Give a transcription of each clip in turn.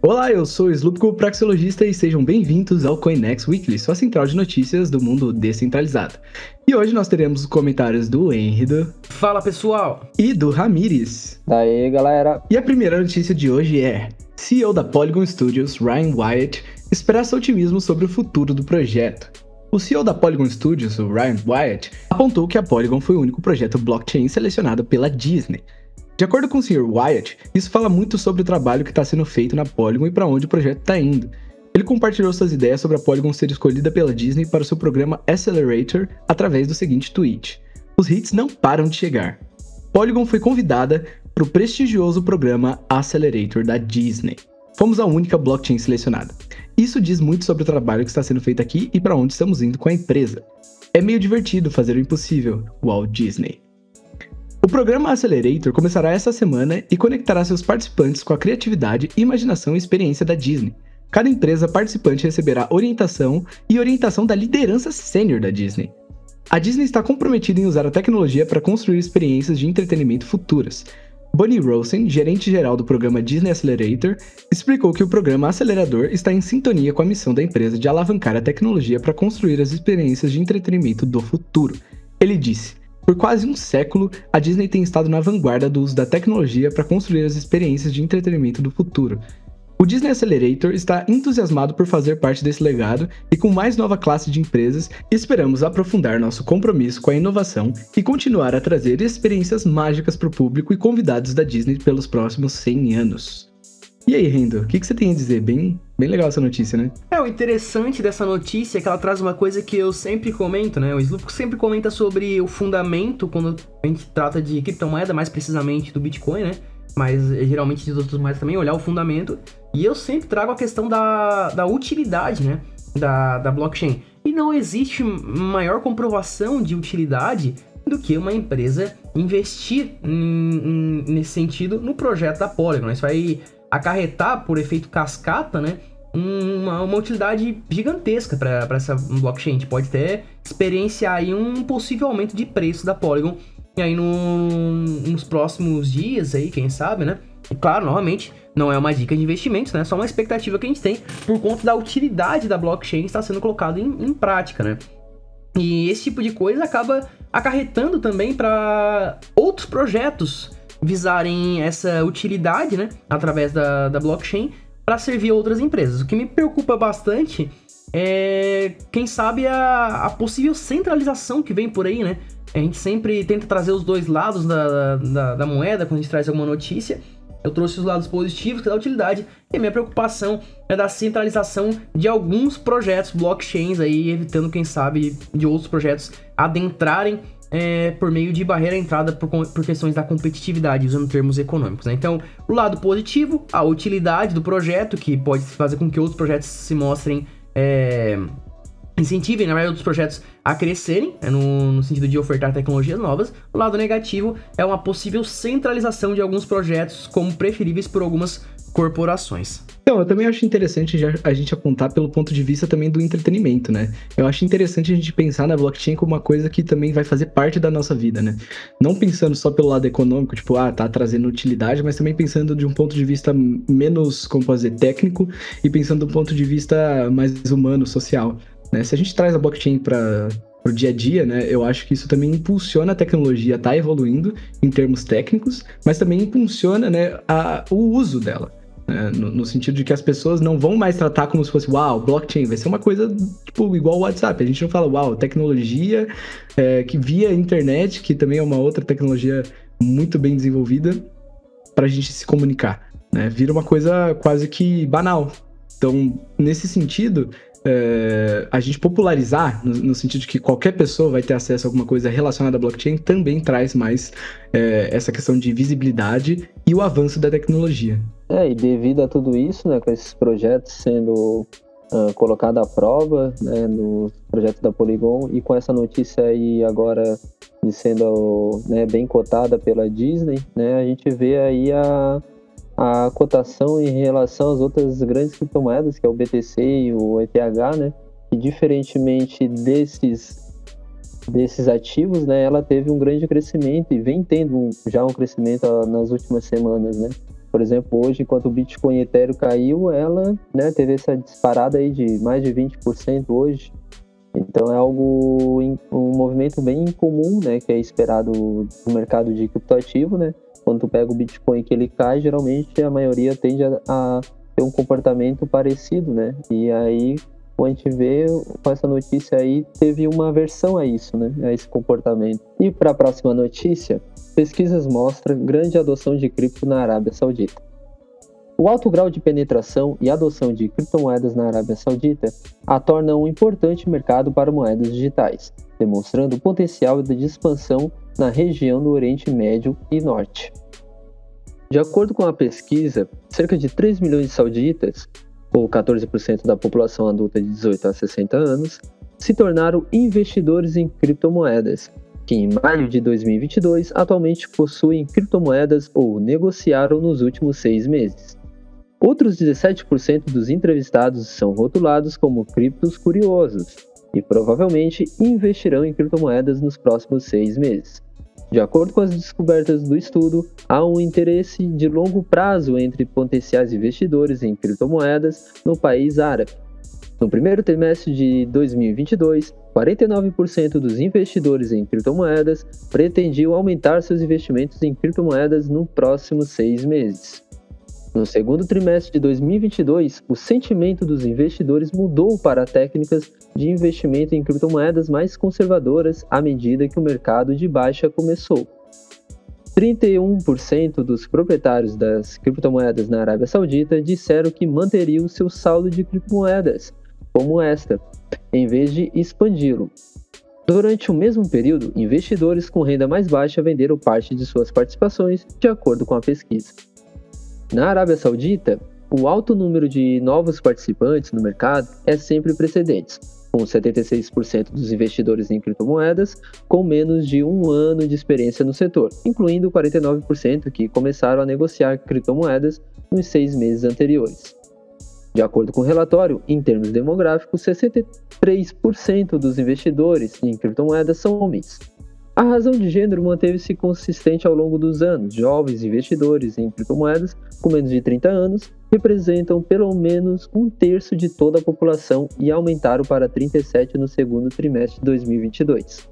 Olá, eu sou o Slupko, praxeologista, e sejam bem-vindos ao Coinex Weekly, sua central de notícias do mundo descentralizado. E hoje nós teremos os comentários do Henrido. Fala, pessoal! E do Ramires. Daí, galera! E a primeira notícia de hoje é: CEO da Polygon Studios, Ryan Wyatt, expressa otimismo sobre o futuro do projeto. O CEO da Polygon Studios, o Ryan Wyatt, apontou que a Polygon foi o único projeto blockchain selecionado pela Disney. De acordo com o Sr. Wyatt, isso fala muito sobre o trabalho que está sendo feito na Polygon e para onde o projeto está indo. Ele compartilhou suas ideias sobre a Polygon ser escolhida pela Disney para o seu programa Accelerator através do seguinte tweet: "Os hits não param de chegar. Polygon foi convidada para o prestigioso programa Accelerator da Disney. Fomos a única blockchain selecionada. Isso diz muito sobre o trabalho que está sendo feito aqui e para onde estamos indo com a empresa. É meio divertido fazer o impossível, Walt Disney." O programa Accelerator começará essa semana e conectará seus participantes com a criatividade, imaginação e experiência da Disney. Cada empresa participante receberá orientação da liderança sênior da Disney. A Disney está comprometida em usar a tecnologia para construir experiências de entretenimento futuras. Bunny Rosen, gerente-geral do programa Disney Accelerator, explicou que o programa Acelerador está em sintonia com a missão da empresa de alavancar a tecnologia para construir as experiências de entretenimento do futuro. Ele disse: "Por quase um século, a Disney tem estado na vanguarda do uso da tecnologia para construir as experiências de entretenimento do futuro. O Disney Accelerator está entusiasmado por fazer parte desse legado e com mais nova classe de empresas, esperamos aprofundar nosso compromisso com a inovação e continuar a trazer experiências mágicas para o público e convidados da Disney pelos próximos 100 anos. E aí, Rendo, o que você tem a dizer? Bem legal essa notícia, né? O interessante dessa notícia é que ela traz uma coisa que eu sempre comento, né? O Slupko sempre comenta sobre o fundamento quando a gente trata de criptomoeda, mais precisamente do Bitcoin, né? Mas geralmente de outras moedas também, olhar o fundamento. E eu sempre trago a questão da utilidade, né? Da blockchain. E não existe maior comprovação de utilidade do que uma empresa investir nesse sentido no projeto da Polygon. Isso vai acarretar, por efeito cascata, né, uma utilidade gigantesca para essa blockchain. A gente pode até experienciar aí um possível aumento de preço da Polygon e aí nos próximos dias aí, quem sabe, né? E claro, novamente, não é uma dica de investimentos, né? É só uma expectativa que a gente tem por conta da utilidade da blockchain estar sendo colocada em prática, né? E esse tipo de coisa acaba acarretando também para outros projetos visarem essa utilidade, né, através da blockchain para servir outras empresas. O que me preocupa bastante é, quem sabe, a possível centralização que vem por aí, né? A gente sempre tenta trazer os dois lados da moeda quando a gente traz alguma notícia. Eu trouxe os lados positivos, que é da utilidade, e a minha preocupação é da centralização de alguns projetos blockchains aí, evitando, quem sabe, de outros projetos adentrarem por meio de barreira à entrada por questões da competitividade, usando termos econômicos, né? Então, o lado positivo, a utilidade do projeto, que pode fazer com que outros projetos se mostrem, incentivem, na verdade, outros projetos a crescerem, no sentido de ofertar tecnologias novas. O lado negativo é uma possível centralização de alguns projetos como preferíveis por algumas corporações. Então, eu também acho interessante a gente apontar pelo ponto de vista também do entretenimento, né? Eu acho interessante a gente pensar na blockchain como uma coisa que também vai fazer parte da nossa vida, né? Não pensando só pelo lado econômico, tipo, tá trazendo utilidade, mas também pensando de um ponto de vista menos, como posso dizer, técnico, e pensando de um ponto de vista mais humano, social, né? Se a gente traz a blockchain para o dia a dia, né, eu acho que isso também impulsiona a tecnologia a estar evoluindo em termos técnicos, mas também impulsiona, né, o uso dela. No sentido de que as pessoas não vão mais tratar como se fosse, blockchain, vai ser uma coisa tipo igual o WhatsApp. A gente não fala, tecnologia que via internet, que também é uma outra tecnologia muito bem desenvolvida para a gente se comunicar, né? Vira uma coisa quase que banal. Então, nesse sentido, a gente popularizar, no sentido de que qualquer pessoa vai ter acesso a alguma coisa relacionada à blockchain, também traz mais essa questão de visibilidade e o avanço da tecnologia. E devido a tudo isso, né, com esses projetos sendo colocados à prova, né, no projeto da Polygon, e com essa notícia aí agora de sendo, né, bem cotada pela Disney, né, a gente vê aí a cotação em relação às outras grandes criptomoedas, que é o BTC e o ETH, né, que diferentemente desses ativos, né, ela teve um grande crescimento e vem tendo já um crescimento nas últimas semanas, né. Por exemplo, hoje, enquanto o Bitcoin e Ethereum caiu, ela, né, teve essa disparada aí de mais de 20% hoje. Então é um movimento bem incomum, né, que é esperado no mercado de criptoativo, né? Quando tu pega o Bitcoin que ele cai, geralmente a maioria tende a ter um comportamento parecido, né? E aí, como a gente vê, com essa notícia aí, teve uma aversão a isso, né? A esse comportamento. E para a próxima notícia, pesquisas mostram grande adoção de cripto na Arábia Saudita. O alto grau de penetração e adoção de criptomoedas na Arábia Saudita a torna um importante mercado para moedas digitais, demonstrando o potencial de expansão na região do Oriente Médio e Norte. De acordo com a pesquisa, cerca de 3 milhões de sauditas, ou 14% da população adulta de 18 a 60 anos, se tornaram investidores em criptomoedas, que em maio de 2022 atualmente possuem criptomoedas ou negociaram nos últimos 6 meses. Outros 17% dos entrevistados são rotulados como criptos curiosos e provavelmente investirão em criptomoedas nos próximos 6 meses. De acordo com as descobertas do estudo, há um interesse de longo prazo entre potenciais investidores em criptomoedas no país árabe. No primeiro trimestre de 2022, 49% dos investidores em criptomoedas pretendiam aumentar seus investimentos em criptomoedas nos próximos 6 meses. No segundo trimestre de 2022, o sentimento dos investidores mudou para técnicas de investimento em criptomoedas mais conservadoras à medida que o mercado de baixa começou. 31% dos proprietários das criptomoedas na Arábia Saudita disseram que manteriam seu saldo de criptomoedas, como esta, em vez de expandi-lo. Durante o mesmo período, investidores com renda mais baixa venderam parte de suas participações, de acordo com a pesquisa. Na Arábia Saudita, o alto número de novos participantes no mercado é sempre precedentes, com 76% dos investidores em criptomoedas com menos de um ano de experiência no setor, incluindo 49% que começaram a negociar criptomoedas nos 6 meses anteriores. De acordo com o relatório, em termos demográficos, 63% dos investidores em criptomoedas são homens. A razão de gênero manteve-se consistente ao longo dos anos. Jovens investidores em criptomoedas com menos de 30 anos representam pelo menos 1/3 de toda a população e aumentaram para 37% no segundo trimestre de 2022.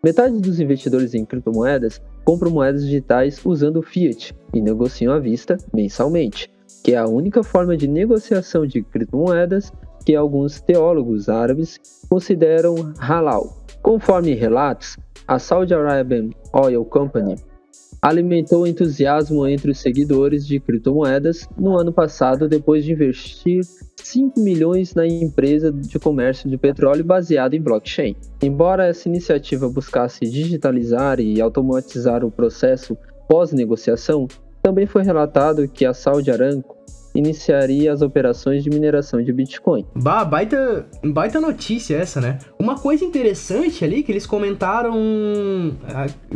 Metade dos investidores em criptomoedas compram moedas digitais usando fiat e negociam à vista mensalmente, que é a única forma de negociação de criptomoedas que alguns teólogos árabes consideram halal. Conforme relatos, a Saudi Arabian Oil Company alimentou entusiasmo entre os seguidores de criptomoedas no ano passado depois de investir 5 milhões na empresa de comércio de petróleo baseada em blockchain. Embora essa iniciativa buscasse digitalizar e automatizar o processo pós-negociação, também foi relatado que a Saudi Aramco iniciaria as operações de mineração de Bitcoin. Baita notícia essa, né? Uma coisa interessante ali que eles comentaram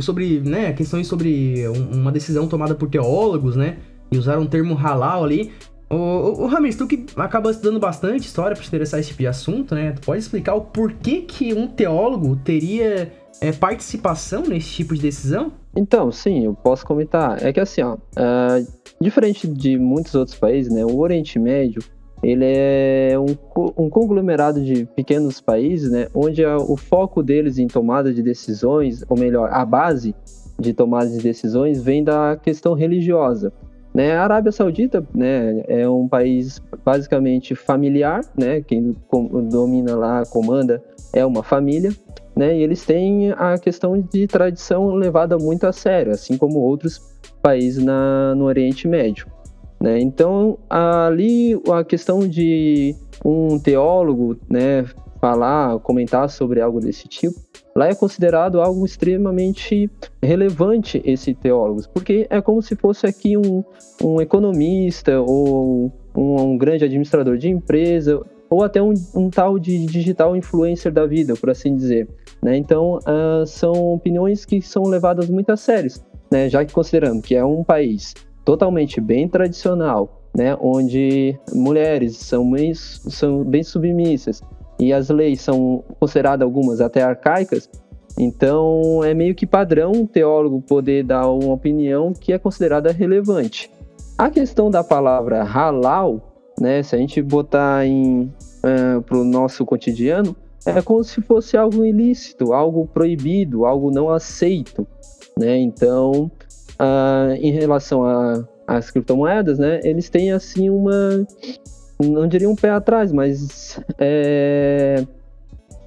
sobre, né, questões sobre uma decisão tomada por teólogos, né? E usaram o termo halal ali. O Ramires, tu que acaba estudando bastante história para te interessar esse tipo de assunto, né? Tu pode explicar o porquê que um teólogo teria participação nesse tipo de decisão? Então, sim, eu posso comentar. É que assim, diferente de muitos outros países, né, o Oriente Médio, ele é um conglomerado de pequenos países, né, onde o foco deles em tomada de decisões, ou melhor, a base de tomada de decisões vem da questão religiosa. Né, a Arábia Saudita, né, é um país basicamente familiar, né, quem domina lá, comanda, é uma família, né, e eles têm a questão de tradição levada muito a sério, assim como outros países no Oriente Médio. Né? Então, ali a questão de um teólogo, né, comentar sobre algo desse tipo, lá é considerado algo extremamente relevante esse teólogo, porque é como se fosse aqui um economista ou um grande administrador de empresa, ou até um tal de digital influencer da vida, por assim dizer. Né? Então, são opiniões que são levadas muito a sério, né? Já que consideramos que é um país totalmente bem tradicional, né? Onde mulheres são bem submissas e as leis são consideradas algumas até arcaicas, então é meio que padrão um teólogo poder dar uma opinião que é considerada relevante. A questão da palavra halal, né, se a gente botar para o nosso cotidiano, é como se fosse algo ilícito, algo proibido, algo não aceito, né? Então, em relação às criptomoedas, né, eles têm assim não diria um pé atrás, mas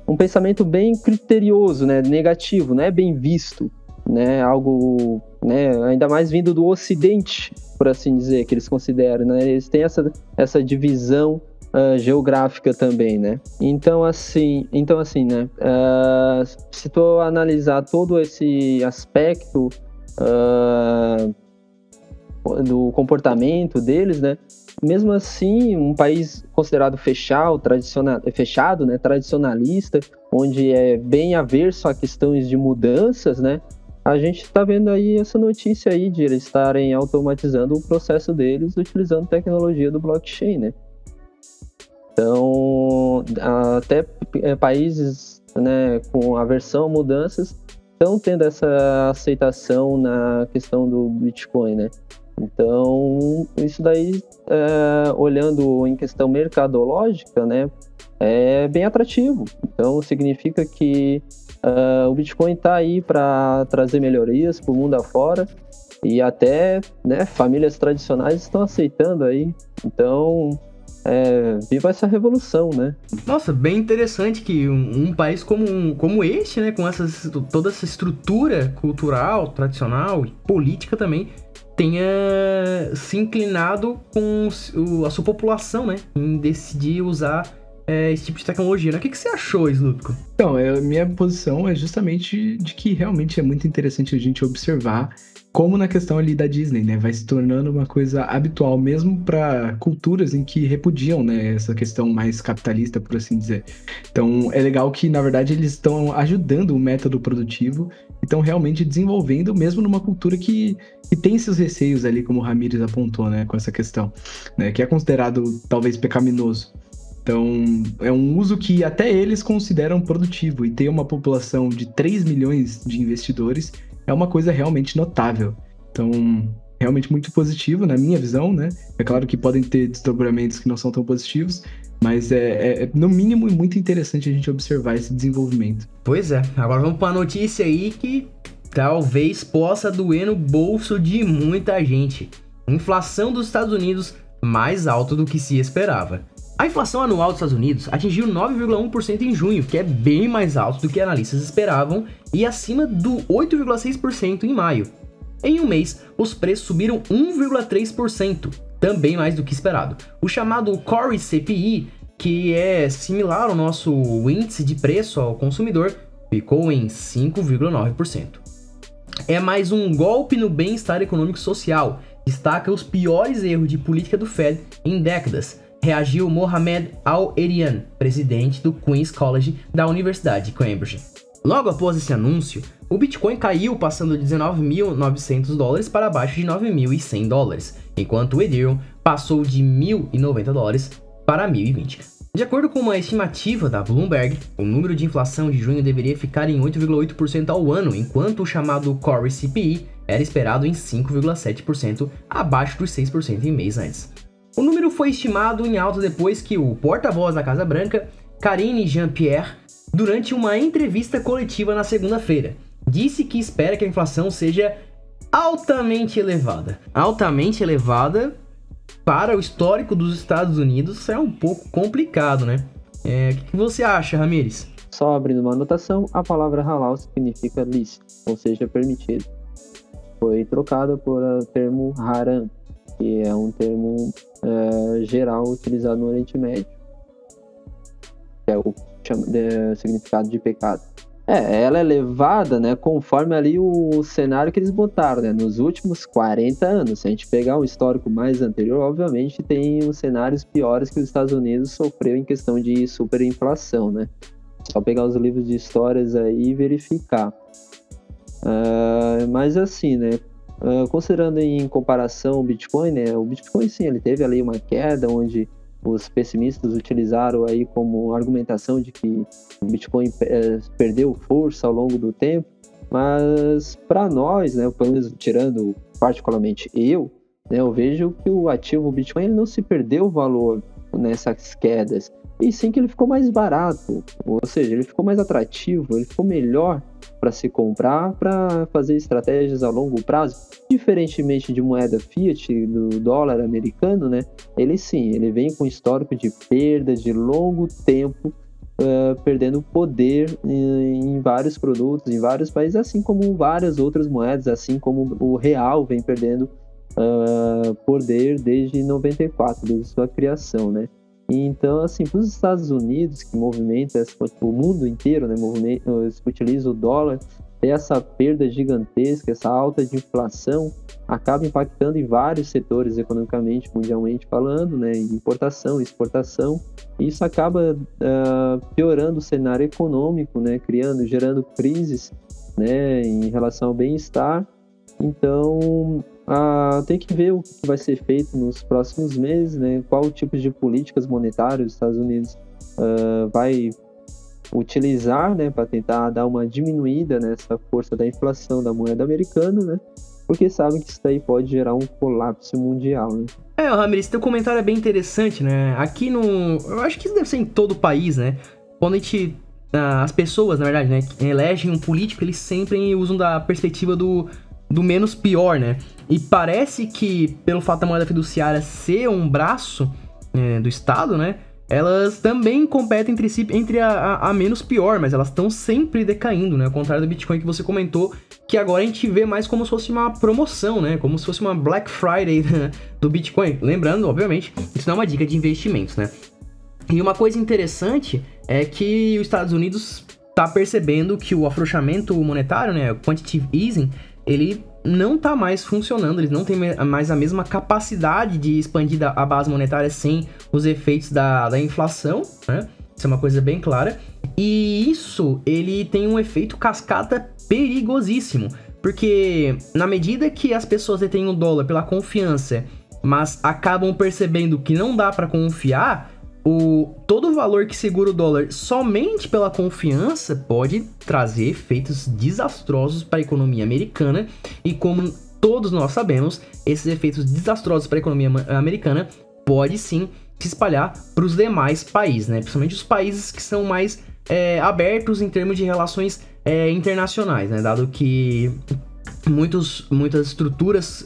um pensamento bem criterioso, né, negativo, não é bem visto, né, algo, né, ainda mais vindo do Ocidente, por assim dizer, que eles consideram, né, eles têm essa divisão geográfica também, né? Então assim, né? Se tu analisar todo esse aspecto do comportamento deles, né? Mesmo assim, um país considerado fechado, né? Tradicionalista, onde é bem averso a questões de mudanças, né? A gente está vendo aí essa notícia aí de eles estarem automatizando o processo deles utilizando tecnologia do blockchain, né? Então, até países, né, com aversão a mudanças estão tendo essa aceitação na questão do Bitcoin, né? Então, isso daí, olhando em questão mercadológica, né, é bem atrativo. Então, significa que o Bitcoin está aí para trazer melhorias para o mundo afora e até, né, famílias tradicionais estão aceitando aí. Então, viva essa revolução, né? Nossa, bem interessante que um país como este, né, com toda essa estrutura cultural, tradicional e política também, tenha se inclinado com a sua população, né, em decidir usar esse tipo de tecnologia, né? O que você achou, Slupko? Então, minha posição é justamente de que realmente é muito interessante a gente observar como na questão ali da Disney, né, vai se tornando uma coisa habitual mesmo para culturas em que repudiam, né, essa questão mais capitalista, por assim dizer. Então, é legal que, na verdade, eles estão ajudando o método produtivo e estão realmente desenvolvendo, mesmo numa cultura que tem seus receios ali, como o Ramírez apontou, né, com essa questão, né, que é considerado talvez pecaminoso. Então, é um uso que até eles consideram produtivo, e ter uma população de 3 milhões de investidores é uma coisa realmente notável. Então, realmente muito positivo na minha visão, né? É claro que podem ter desdobramentos que não são tão positivos, mas no mínimo muito interessante a gente observar esse desenvolvimento. Pois é, agora vamos para a notícia aí que talvez possa doer no bolso de muita gente. Inflação dos Estados Unidos mais alta do que se esperava. A inflação anual dos Estados Unidos atingiu 9,1% em junho, que é bem mais alto do que analistas esperavam, e acima do 8,6% em maio. Em um mês, os preços subiram 1,3%, também mais do que esperado. O chamado Core CPI, que é similar ao nosso índice de preço ao consumidor, ficou em 5,9%. É mais um golpe no bem-estar econômico e social, destaca os piores erros de política do Fed em décadas, reagiu Mohamed Al-Erian, presidente do Queen's College da Universidade de Cambridge. Logo após esse anúncio, o Bitcoin caiu passando de $19.900 para abaixo de $9.100, enquanto o Ethereum passou de $1.090 para 1.020. De acordo com uma estimativa da Bloomberg, o número de inflação de junho deveria ficar em 8,8% ao ano, enquanto o chamado Core CPI era esperado em 5,7%, abaixo dos 6% em mês antes. O número foi estimado em alta depois que o porta-voz da Casa Branca, Karine Jean-Pierre, durante uma entrevista coletiva na segunda-feira, disse que espera que a inflação seja altamente elevada. Altamente elevada para o histórico dos Estados Unidos é um pouco complicado, né? O que você acha, Ramírez? Só abrindo uma anotação, a palavra halal significa lícito, ou seja, permitido. Foi trocada por o termo haram, que é um termo geral utilizado no Oriente Médio, que é o significado de pecado. Ela é levada, né, conforme ali o cenário que eles botaram, né, nos últimos 40 anos. Se a gente pegar um histórico mais anterior, obviamente tem os cenários piores que os Estados Unidos sofreu em questão de superinflação, né? Só pegar os livros de histórias aí e verificar. Mas assim, né, considerando em comparação o Bitcoin, né, o Bitcoin sim, ele teve ali uma queda onde os pessimistas utilizaram aí como argumentação de que o Bitcoin perdeu força ao longo do tempo, mas para nós, né, pelo menos tirando particularmente eu, né? Eu vejo que o ativo Bitcoin ele não se perdeu o valor nessas quedas, e sim que ele ficou mais barato, ou seja, ele ficou mais atrativo, ele ficou melhor para se comprar, para fazer estratégias a longo prazo, diferentemente de moeda fiat, do dólar americano, né? Ele vem com histórico de perda de longo tempo, perdendo poder em vários produtos, em vários países, assim como várias outras moedas, assim como o real vem perdendo poder desde 94, desde sua criação, né? Então, assim, para os Estados Unidos, que movimenta o mundo inteiro, né, utiliza o dólar, ter essa perda gigantesca, essa alta de inflação, acaba impactando em vários setores economicamente, mundialmente falando, né, importação, exportação, e isso acaba piorando o cenário econômico, né, gerando crises, né, em relação ao bem-estar. Então, tem que ver o que vai ser feito nos próximos meses, né? Qual tipo de políticas monetárias os Estados Unidos vai utilizar, né, para tentar dar uma diminuída nessa força da inflação da moeda americana, né? Porque sabem que isso daí pode gerar um colapso mundial, né? Ramires, teu comentário é bem interessante, né? Aqui eu acho que isso deve ser em todo o país, né? Quando as pessoas, na verdade, né, que elegem um político, eles sempre usam da perspectiva do menos pior, né? E parece que, pelo fato da moeda fiduciária ser um braço do Estado, né? Elas também competem entre si, entre a menos pior, mas elas estão sempre decaindo, né? Ao contrário do Bitcoin que você comentou, que agora a gente vê mais como se fosse uma promoção, né? Como se fosse uma Black Friday do Bitcoin. Lembrando, obviamente, isso não é uma dica de investimentos, né? E uma coisa interessante é que os Estados Unidos tá percebendo que o afrouxamento monetário, né? O quantitative easing, ele não tá mais funcionando, eles não têm mais a mesma capacidade de expandir a base monetária sem os efeitos da inflação, né? Isso é uma coisa bem clara. E isso, ele tem um efeito cascata perigosíssimo, porque na medida que as pessoas detêm o dólar pela confiança, mas acabam percebendo que não dá para confiar, todo o valor que segura o dólar somente pela confiança pode trazer efeitos desastrosos para a economia americana, e como todos nós sabemos, esses efeitos desastrosos para a economia americana pode sim se espalhar para os demais países, né? Principalmente os países que são mais abertos em termos de relações internacionais, né? Dado que muitas estruturas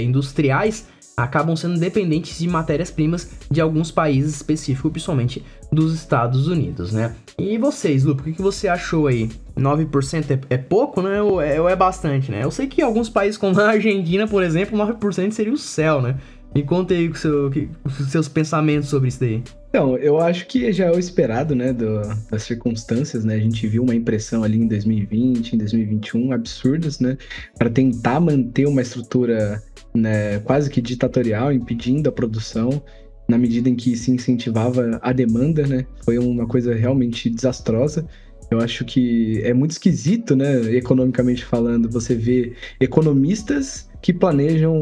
industriais acabam sendo dependentes de matérias-primas de alguns países específicos, principalmente dos Estados Unidos, né? E vocês, Lu, o que você achou aí? 9% é pouco, né? Ou é bastante, né? Eu sei que alguns países como a Argentina, por exemplo, 9% seria o céu, né? Me conta aí os seus pensamentos sobre isso daí. Então, eu acho que já é o esperado, né, das circunstâncias, né? A gente viu uma impressão ali em 2020, em 2021, absurdas, né? Para tentar manter uma estrutura, né, quase que ditatorial, impedindo a produção, na medida em que se incentivava a demanda, né? Foi uma coisa realmente desastrosa. Eu acho que é muito esquisito, né, economicamente falando, você vê economistas que planejam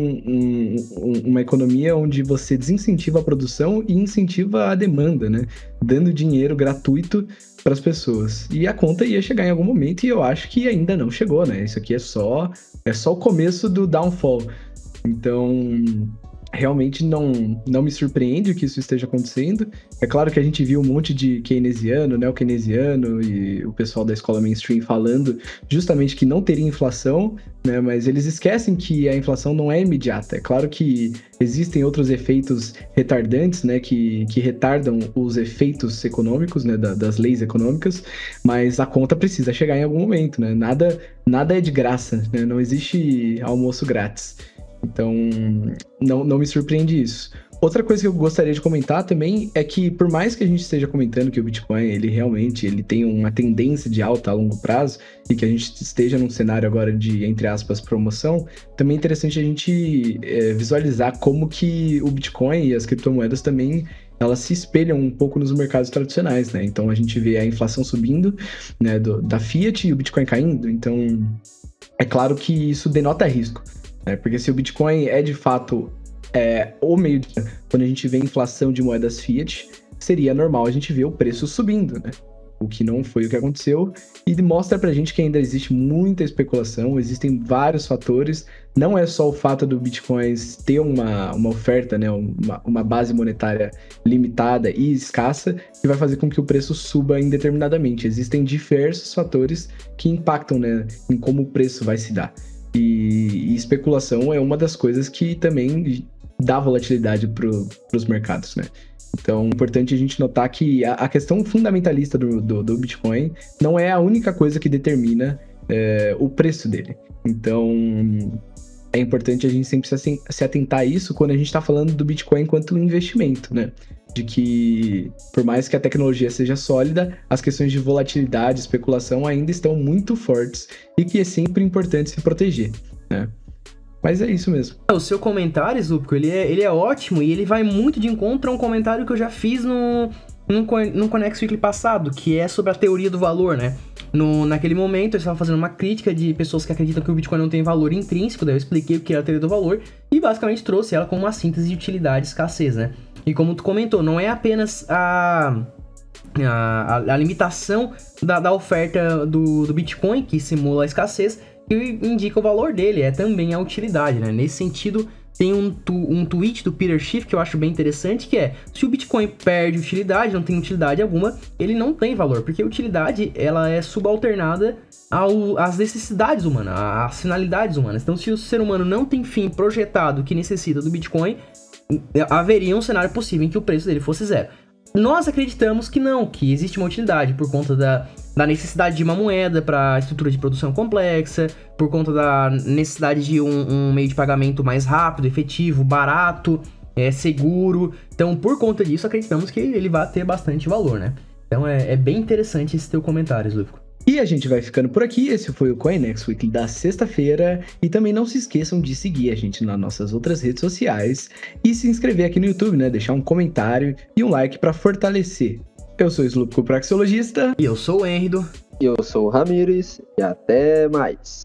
uma economia onde você desincentiva a produção e incentiva a demanda, né? Dando dinheiro gratuito para as pessoas. E a conta ia chegar em algum momento, e eu acho que ainda não chegou, né? Isso aqui é só o começo do downfall. Então, realmente não me surpreende que isso esteja acontecendo. É claro que a gente viu um monte de keynesiano, neo-keynesiano e o pessoal da escola mainstream falando justamente que não teria inflação, né? Mas eles esquecem que a inflação não é imediata. É claro que existem outros efeitos retardantes, né? Que retardam os efeitos econômicos, né? Das leis econômicas, mas a conta precisa chegar em algum momento, né? Nada é de graça, né? Não existe almoço grátis. Então, não me surpreende isso. Outra coisa que eu gostaria de comentar também é que, por mais que a gente esteja comentando que o Bitcoin, ele tem uma tendência de alta a longo prazo, e que a gente esteja num cenário agora de, entre aspas, promoção, também é interessante a gente visualizar como que o Bitcoin e as criptomoedas também, elas se espelham um pouco nos mercados tradicionais, né? Então, a gente vê a inflação subindo, né, da Fiat, e o Bitcoin caindo. Então, é claro que isso denota risco. Porque se o Bitcoin é de fato o meio de... Quando a gente vê inflação de moedas fiat, seria normal a gente ver o preço subindo, né? o que não foi o que aconteceu, e mostra pra gente que ainda existe muita especulação, existem vários fatores, não é só o fato do Bitcoin ter uma oferta, né, uma base monetária limitada e escassa, que vai fazer com que o preço suba indeterminadamente. Existem diversos fatores que impactam, né, em como o preço vai se dar. E especulação é uma das coisas que também dá volatilidade para os mercados, né? Então, é importante a gente notar que a questão fundamentalista do Bitcoin não é a única coisa que determina o preço dele. Então, é importante a gente sempre se atentar a isso quando a gente está falando do Bitcoin enquanto investimento, né? De que, por mais que a tecnologia seja sólida, as questões de volatilidade, especulação ainda estão muito fortes e que é sempre importante se proteger, né? Mas é isso mesmo. O seu comentário, Zupco, ele é ótimo e ele vai muito de encontro a um comentário que eu já fiz no Connex Weekly passado, que é sobre a teoria do valor, né? Naquele momento, eu estava fazendo uma crítica de pessoas que acreditam que o Bitcoin não tem valor intrínseco, daí eu expliquei o que era a teoria do valor e basicamente trouxe ela como uma síntese de utilidade e escassez, né? E como tu comentou, não é apenas a limitação da oferta do Bitcoin que simula a escassez que indica o valor dele, é também a utilidade, né? Nesse sentido, tem um tweet do Peter Schiff que eu acho bem interessante, que é: se o Bitcoin perde utilidade, não tem utilidade alguma, ele não tem valor, porque a utilidade, ela é subalternada às necessidades humanas, às finalidades humanas. Então, se o ser humano não tem fim projetado que necessita do Bitcoin, haveria um cenário possível em que o preço dele fosse zero. Nós acreditamos que não, que existe uma utilidade por conta da necessidade de uma moeda para estrutura de produção complexa, por conta da necessidade de um meio de pagamento mais rápido, efetivo, barato, seguro. Então, por conta disso, acreditamos que ele vai ter bastante valor, né? Então, é bem interessante esse teu comentário, Slufko. E a gente vai ficando por aqui. Esse foi o Coinex Weekly da sexta-feira. E também não se esqueçam de seguir a gente nas nossas outras redes sociais e se inscrever aqui no YouTube, né? Deixar um comentário e um like para fortalecer. Eu sou o Slupco, praxeologista. E eu sou o Henrido. E eu sou o Ramires. E até mais.